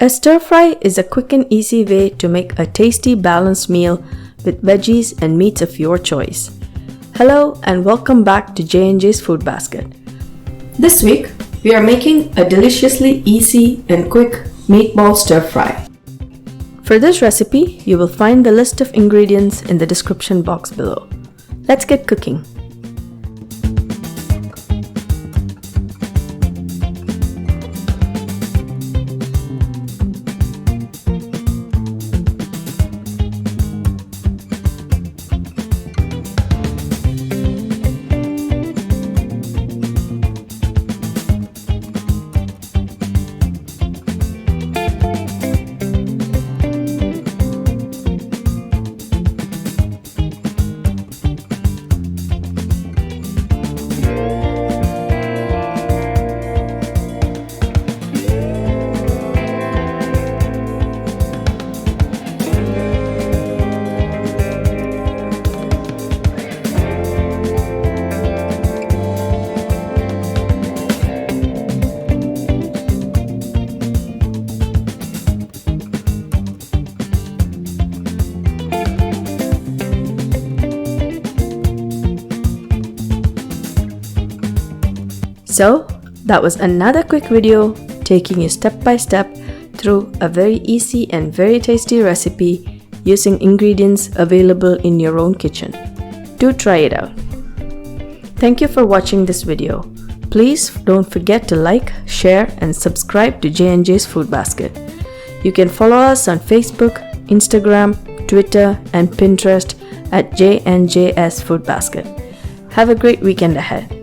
A stir fry is a quick and easy way to make a tasty balanced meal with veggies and meats of your choice. Hello and welcome back to J&J's Food Basket. This week we are making a deliciously easy and quick meatball stir fry. For this recipe, you will find the list of ingredients in the description box below. Let's get cooking. So, that was another quick video taking you step by step through a very easy and very tasty recipe using ingredients available in your own kitchen. Do try it out. Thank you for watching this video. Please don't forget to like, share and subscribe to J&J's Food Basket. You can follow us on Facebook, Instagram, Twitter and Pinterest at J&JS Food Basket. Have a great weekend ahead.